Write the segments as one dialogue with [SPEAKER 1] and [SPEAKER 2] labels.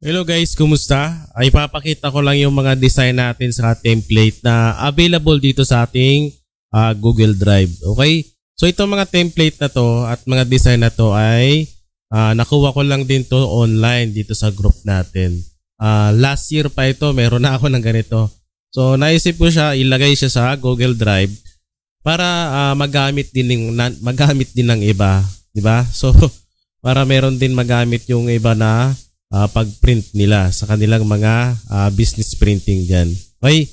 [SPEAKER 1] Hello guys, kumusta? Ay papakita ko lang yung mga design natin sa template na available dito sa ating Google Drive. Okay? So itong mga template na to at mga design na to ay nakuha ko lang din to online dito sa group natin. Last year pa ito, meron na ako ng ganito. So naisip ko siya, ilagay siya sa Google Drive para magamit din ng iba, 'di ba? So para meron din magamit yung iba na pag-print nila sa kanilang mga business printing dyan. Okay?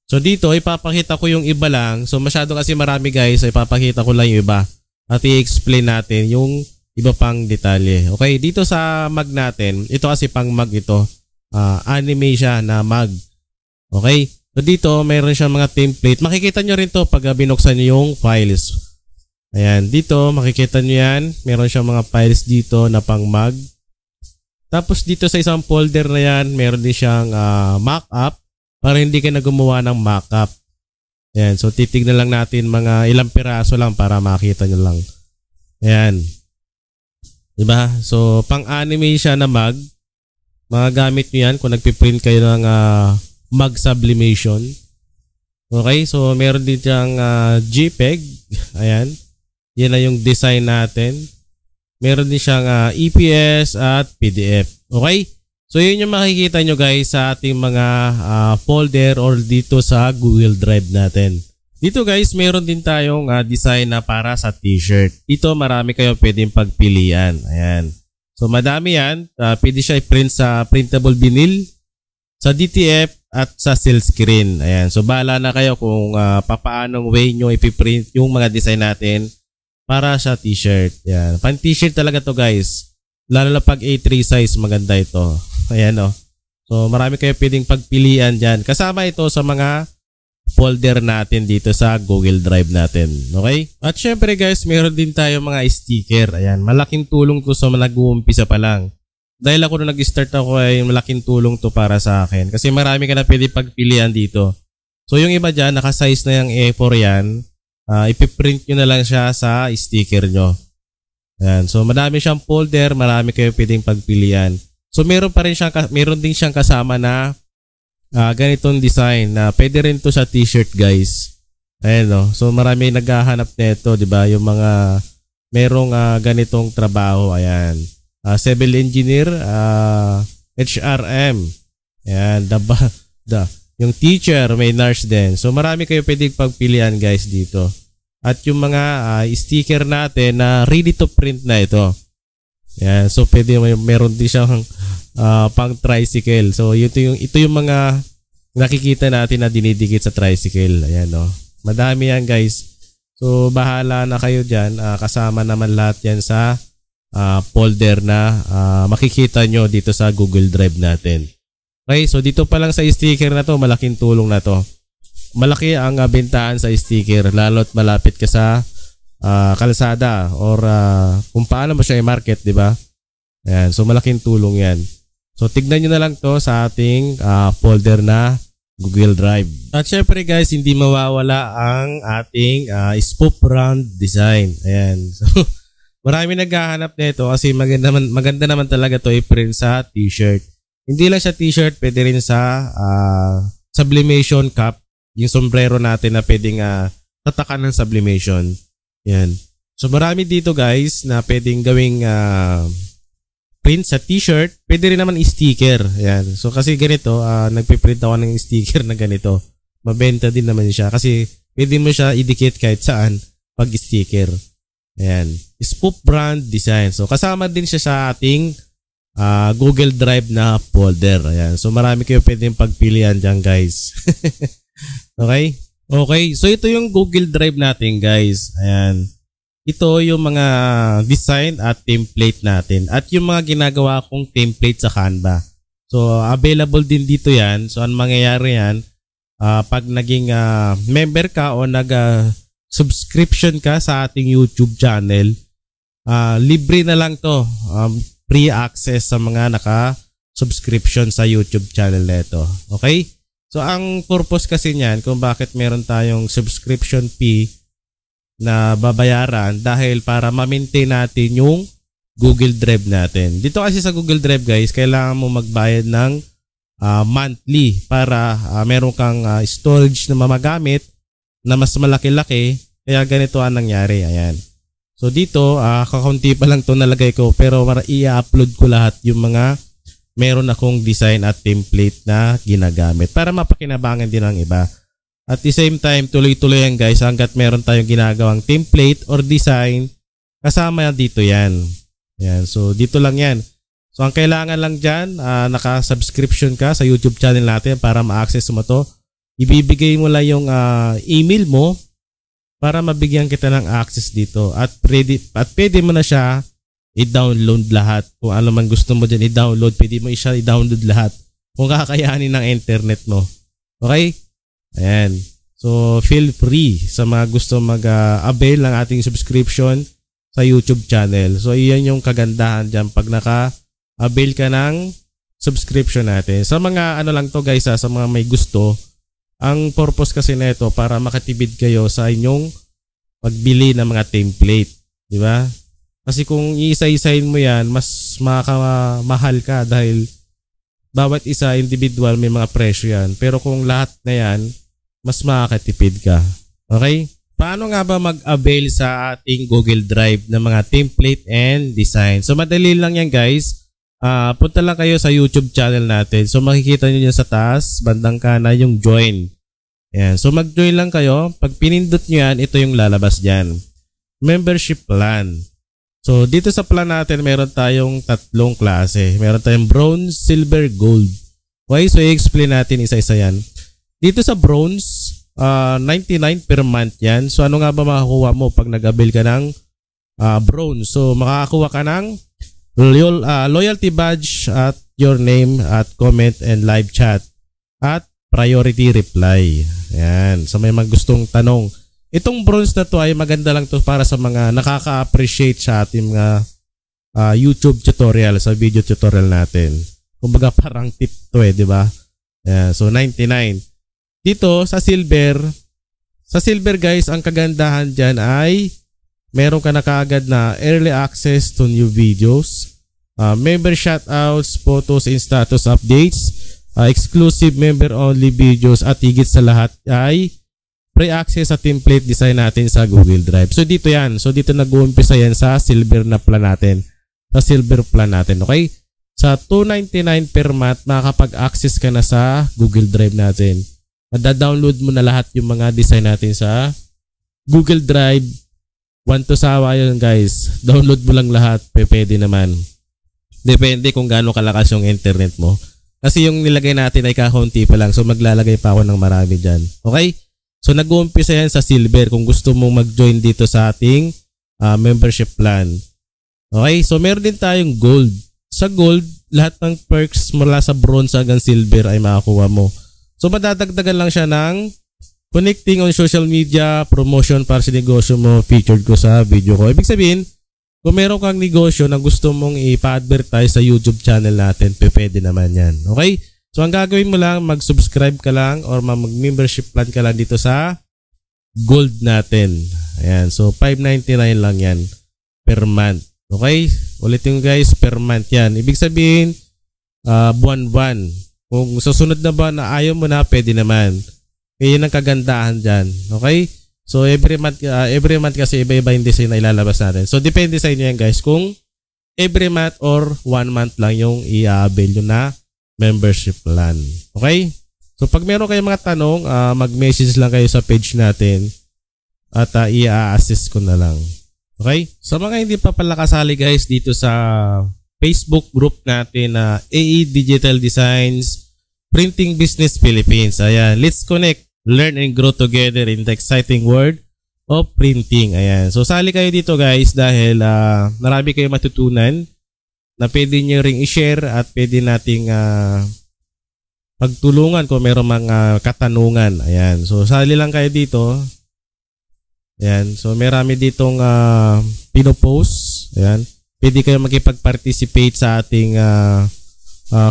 [SPEAKER 1] So dito, ipapakita ko yung iba lang. So masyado kasi marami guys, ipapakita ko lang yung iba. At i-explain natin yung iba pang detalye. Okay? Dito sa mug natin, ito kasi pang mug ito. Anime siya na mug. Okay? So dito, mayroon siyang mga template. Makikita nyo rin to pag binuksan nyo yung files. Ayan. Dito, makikita nyo yan. Meron siyang mga files dito na pang mug. Tapos dito sa isang folder na yan, meron din siyang mock-up para hindi ka na gumawa ng mock-up. Ayan, so titignan lang natin mga ilang piraso lang para makita nyo lang. Ayan. Diba? So pang-anime siya na mug. Magagamit nyo yan kung nagpiprint kayo ng mug sublimation. Okay, so meron din siyang JPEG. Ayan. Yan na yung design natin. Meron din siyang EPS at PDF. Okay? So yun yung makikita nyo guys sa ating mga folder or dito sa Google Drive natin. Dito guys, meron din tayong design na para sa t-shirt. Ito marami kayo pwedeng pagpilian. Ayan. So madami yan. Pwede siya i-print sa printable vinyl, sa DTF at sa silkscreen. Ayan. So bahala na kayo kung papaanong way nyo ipiprint yung mga design natin para sa t-shirt. Yan. Pan t-shirt talaga to guys. Lalo na pag A3 size, maganda ito. Ayan o. So marami kayo pwedeng pagpilian dyan. Kasama ito sa mga folder natin dito sa Google Drive natin. Okay? At syempre guys, meron din tayo mga sticker. Ayan. Malaking tulong to sa mga nag-uumpisa pa lang. Dahil ako nung nag-start ako ay malaking tulong to para sa akin. Kasi marami ka na pwedeng pagpilian dito. So yung iba dyan, nakasize na yung A4 yan. Ipiprint nyo na lang siya sa sticker nyo. Ayan. So madami siyang folder, marami kayo pwedeng pagpilian. So meron din siyang kasama na ganitong design na pwede rin to sa t-shirt guys. Ayan o. So marami naghahanap nito, di ba? Yung mga merong ganitong trabaho. Ayan. Civil engineer, HRM. Ayan. Yung teacher, may nurse din. So marami kayo pwedeng pagpilian guys dito. At yung mga sticker natin na ready to print na ito. Yan. So pwede meron din siyang pang tricycle. So ito yung mga nakikita natin na dinidikit sa tricycle. Ayan o. Madami yan guys. So bahala na kayo dyan. Kasama naman lahat yan sa folder na makikita nyo dito sa Google Drive natin. Okay, so dito pa lang sa sticker na to, malaking tulong na to. Malaki ang bentahan sa sticker, lalo't malapit ka sa kalsada or kung paano mo siya i-market, di ba? Ayan, so malaking tulong yan. So tignan nyo na lang to sa ating folder na Google Drive. At syempre guys, hindi mawawala ang ating spoof brand design. Ayan, so marami naghahanap nito kasi maganda naman talaga to i-print sa t-shirt. Hindi lang sa t-shirt, pwede rin sa sublimation cap, yung sombrero natin na pwedeng tatakan ng sublimation. Yan. So marami dito guys na pwedeng gawing print sa t-shirt, pwede rin naman sticker. Yan. So kasi ganito, nagpiprint ako ng sticker na ganito. Mabenta din naman siya kasi pwede mo siya idikit kahit saan pag sticker. Ayan. Spoof brand design. So kasama din siya sa ating Google Drive na folder. Ayan. So marami kayo pwedeng pagpilian dyan guys. Okay? Okay. So ito yung Google Drive natin guys. Ayan. Ito yung mga design at template natin. At yung mga ginagawa kong template sa Canva. So available din dito yan. So ang mangyayari yan, pag naging member ka o subscription ka sa ating YouTube channel, libre na lang to. Free access sa mga naka-subscription sa YouTube channel nito. Okay? So, ang purpose kasi niyan kung bakit meron tayong subscription fee na babayaran dahil para ma-maintain natin yung Google Drive natin. Dito kasi sa Google Drive guys, kailangan mo magbayad ng monthly para meron kang storage na mamagamit na mas malaki-laki. Kaya ganito ang nangyari. Ayan. So dito, kakaunti pa lang ito nalagay ko pero i-upload ko lahat yung mga meron akong design at template na ginagamit para mapakinabangan din ng iba. At the same time, tuloy-tuloy yan guys hanggat meron tayong ginagawang template or design, kasama dito yan. Yan. So dito lang yan. So ang kailangan lang dyan, naka-subscription ka sa YouTube channel natin para ma-access mo to. Ibibigay mo lang yung email mo para mabigyan kita ng access dito. At pwede mo na siya i-download lahat. Kung ano man gusto mo dyan i-download, pwede mo siya i-download lahat. Kung kakayanin ng internet mo. Okay? Ayan. So feel free sa mga gusto mag-avail ng ating subscription sa YouTube channel. So iyan yung kagandahan dyan pag naka-avail ka ng subscription natin. Sa mga ano lang to guys, sa mga may gusto, ang purpose kasi nito para makatipid kayo sa inyong pagbili ng mga template, di ba? Kasi kung iisa-isahin mo yan, mas makamahal ka dahil bawat isa individual may mga presyo yan. Pero kung lahat na yan, mas makakatipid ka. Okay? Paano nga ba mag-avail sa ating Google Drive ng mga template and design? So madali lang yan guys. Punta lang kayo sa YouTube channel natin. So makikita nyo yan sa taas, bandang kanan yung join. Yan. So mag-join lang kayo. Pag pinindot nyo yan, ito yung lalabas dyan. Membership plan. So dito sa plan natin, meron tayong tatlong klase. Meron tayong bronze, silver, gold. Okay, so i-explain natin isa-isa yan. Dito sa bronze, 99 per month yan. So ano nga ba makakuha mo pag nag-avail ka ng bronze? So makakakuha ka ng loyalty badge at your name at comment and live chat at priority reply. Yan. So may gustong tanong. Itong bronze na to ay maganda lang to para sa mga nakaka-appreciate sa ating mga YouTube tutorial, sa video tutorial natin. Kumbaga parang tip to di ba? Yan. So 99. Dito sa silver guys, ang kagandahan dyan ay meron ka na kaagad na early access to new videos, member shoutouts, photos and status updates, exclusive member only videos at higit sa lahat ay pre-access sa template design natin sa Google Drive. So dito yan. So dito nag-uumpisa yan sa silver na plan natin. Sa silver plan natin. Okay? Sa $299 per month, makakapag-access ka na sa Google Drive natin. Mada-download mo na lahat yung mga design natin sa Google Drive. Want to sawa yun guys. Download mo lang lahat. Pwede naman. Depende kung gaano kalakas yung internet mo. Kasi yung nilagay natin ay kakaunti pa lang. So maglalagay pa ako ng marami dyan. Okay? So nag-uumpisa yan sa silver kung gusto mong mag-join dito sa ating membership plan. Okay? So meron din tayong gold. Sa gold, lahat ng perks mula sa bronze hanggang silver ay makakuha mo. So madadagdagan lang siya ng connecting on social media, promotion para sa negosyo mo, featured ko sa video ko. Ibig sabihin, kung meron kang negosyo na gusto mong ipa-advertise sa YouTube channel natin, pwede naman yan. Okay? So ang gagawin mo lang, mag-subscribe ka lang or mag-membership plan ka lang dito sa gold natin. Ayan. So $5.99 lang yan per month. Okay? Ulitin guys, per month yan. Ibig sabihin, buwan-buwan. Kung susunod na ba na ayaw mo na, pwede naman. Kaya yun ang kagandahan dyan. Okay? So every month kasi iba-iba yung design na ilalabas natin. So depende sa inyo yan guys kung every month or 1 month lang yung i-avail yun na membership plan. Okay? So pag meron kayong mga tanong, mag-message lang kayo sa page natin at i-assist ko na lang. Okay? Sa mga hindi pa pala kasali guys dito sa Facebook group natin na AE Digital Designs Printing Business Philippines. Ayan, let's connect, learn and grow together in the exciting world of printing. Ayan. So sali kayo dito guys dahil marami kayo matutunan na pwede nyo ring i-share at pwede nating pagtulungan kung meron mga katanungan. Ayan. So sali lang kayo dito. Ayan. So marami ditong pinopost. Ayan. Pwede kayo makipag-participate sa ating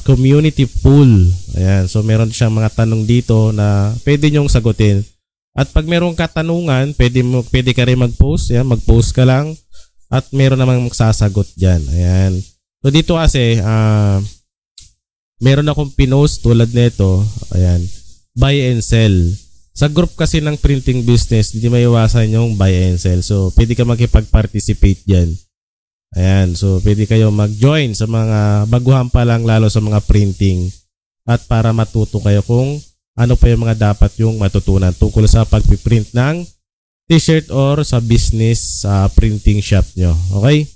[SPEAKER 1] community pool. Ayan. So meron siyang mga tanong dito na pwede nyong sagutin. At pag merong katanungan, pwede ka rin mag-post. Ayan. Mag-post ka lang. at meron namang magsasagot dyan. Ayan. So dito kasi, meron akong pinost tulad nito. Ayan. Buy and sell. Sa group kasi ng printing business, hindi maiwasan yung buy and sell. So, pwede ka makipag-participate dyan. Ayan. So, pwede kayo mag-join sa mga baguhan pa lang, lalo sa mga printing. At para matuto kayo kung ano pa yung mga dapat yung matutunan tungkol sa pagpiprint ng t-shirt or sa business printing shop nyo. Okay?